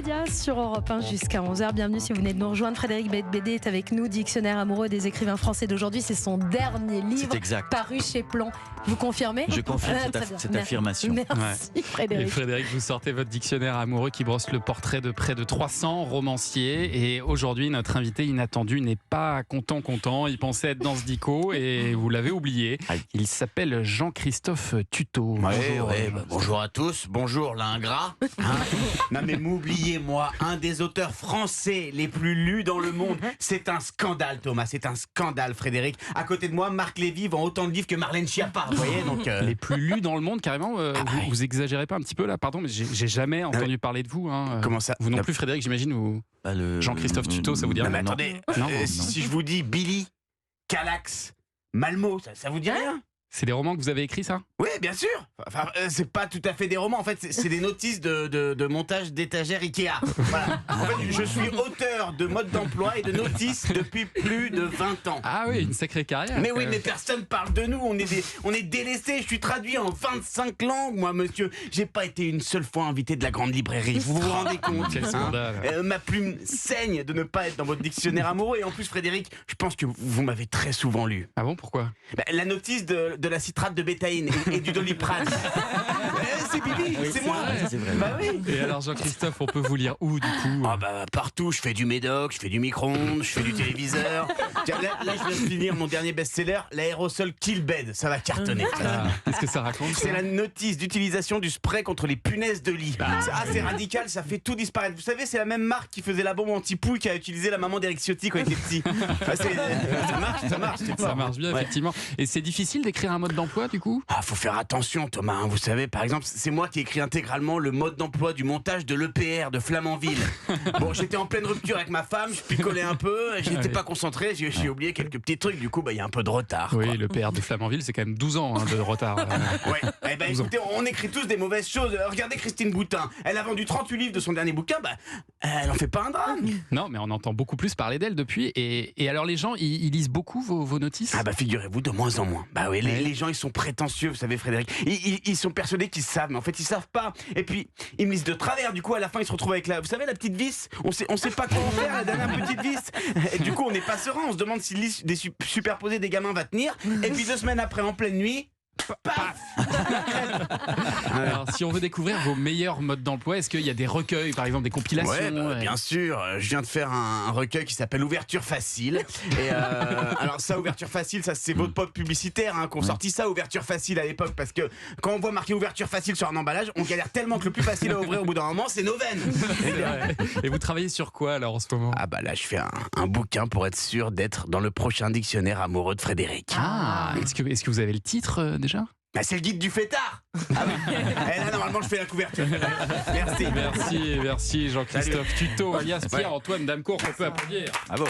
Alia sur Europe 1 jusqu'à 11h. Bienvenue si vous venez de nous rejoindre. Frédéric Bédé est avec nous, dictionnaire amoureux des écrivains français d'aujourd'hui. C'est son dernier livre paru chez Plon. Vous confirmez ? Je confirme cette affirmation. Merci Frédéric. Et Frédéric, vous sortez votre dictionnaire amoureux qui brosse le portrait de près de 300 romanciers. Et aujourd'hui, notre invité inattendu n'est pas content. Il pensait être dans ce dico et vous l'avez oublié. Il s'appelle Jean-Christophe Tuteau. Bonjour à tous. Bonjour l'ingrat. Non mais m'oubliez moi, un des auteurs français les plus lus dans le monde. C'est un scandale Thomas, c'est un scandale Frédéric. À côté de moi, Marc Lévy vend autant de livres que Marlène Schiappa. Vous voyez, donc Les plus lus dans le monde, carrément. Vous exagérez pas un petit peu là, pardon, mais j'ai jamais entendu parler de vous. Comment ça ? Vous non plus, Frédéric, j'imagine. Ou Jean-Christophe Tuteau, ça vous dit rien ? Non mais attendez, si je vous dis Billy, Calax, Malmo, ça vous dit rien ? C'est des romans que vous avez écrits, ça ? Oui, bien sûr. Enfin, c'est pas tout à fait des romans. En fait, c'est des notices de montage d'étagères Ikea. Voilà. En fait, je suis auteur de mode d'emploi et de notices depuis plus de 20 ans. Ah oui, une sacrée carrière. Mais oui, mais personne parle de nous. On est délaissés. Je suis traduit en 25 langues, moi, monsieur. J'ai pas été une seule fois invité de la grande librairie. Vous vous rendez compte ? Quel scandale. Ma plume saigne de ne pas être dans votre dictionnaire amoureux. Et en plus, Frédéric, je pense que vous m'avez très souvent lu. Ah bon, pourquoi ? La notice de la citrate de bétaïne et du doliprane. C'est Bibi, c'est moi. C'est vrai. Bah oui. Et alors Jean-Christophe, on peut vous lire où du coup ? Partout, je fais du médoc, je fais du micro-ondes, je fais du téléviseur. Tiens, là, je viens de finir mon dernier best-seller, l'aérosol Killbed, ça va cartonner. Qu'est-ce que ça raconte ? C'est la notice d'utilisation du spray contre les punaises de lit. C'est assez radical, ça fait tout disparaître. Vous savez, c'est la même marque qui faisait la bombe anti-pouille qui a utilisé la maman d'Eric Ciotti quand il était petit. Ça marche bien, effectivement. Et c'est difficile d'écrire un mode d'emploi du coup ? Faut faire attention Thomas, hein. Vous savez, par exemple, c'est moi qui ai écrit intégralement le mode d'emploi du montage de l'EPR de Flamanville. Bon, j'étais en pleine rupture avec ma femme, je picolais un peu, j'étais pas concentré, j'ai oublié quelques petits trucs, du coup, il y a un peu de retard. Oui, l'EPR de Flamanville, c'est quand même 12 ans de retard. Ouais, écoutez, on écrit tous des mauvaises choses. Regardez Christine Boutin, elle a vendu 38 livres de son dernier bouquin, elle en fait pas un drame. Non, mais on entend beaucoup plus parler d'elle depuis. Et alors les gens, ils lisent beaucoup vos notices ? Figurez-vous, de moins en moins. Les gens, ils sont prétentieux, vous savez Frédéric. Ils sont persuadés qu'ils savent, mais en fait ils savent pas. Et puis ils me lisent de travers. Du coup à la fin ils se retrouvent avec vous savez la petite vis. On sait pas quoi en faire, la dernière petite vis. Et du coup on n'est pas serein. On se demande si le lit des superposés des gamins va tenir. Et puis 2 semaines après en pleine nuit. Paf. Alors, si on veut découvrir vos meilleurs modes d'emploi, est-ce qu'il y a des recueils, par exemple des compilations ? Bien sûr. Je viens de faire un recueil qui s'appelle Ouverture Facile. Et alors ça, Ouverture Facile, ça c'est votre pote publicitaire qu'on sortit ça, Ouverture Facile à l'époque, parce que quand on voit marqué Ouverture Facile sur un emballage, on galère tellement que le plus facile à ouvrir au bout d'un moment, c'est nos veines. Et vous travaillez sur quoi alors en ce moment ? Là, je fais un bouquin pour être sûr d'être dans le prochain dictionnaire amoureux de Frédéric. Est-ce que vous avez le titre déjà ? C'est le guide du fêtard. Et là, normalement, je fais la couverture. Merci. Merci Jean-Christophe Tuteau, alias Pierre-Antoine Damecourt, qu'on peut applaudir. Bravo.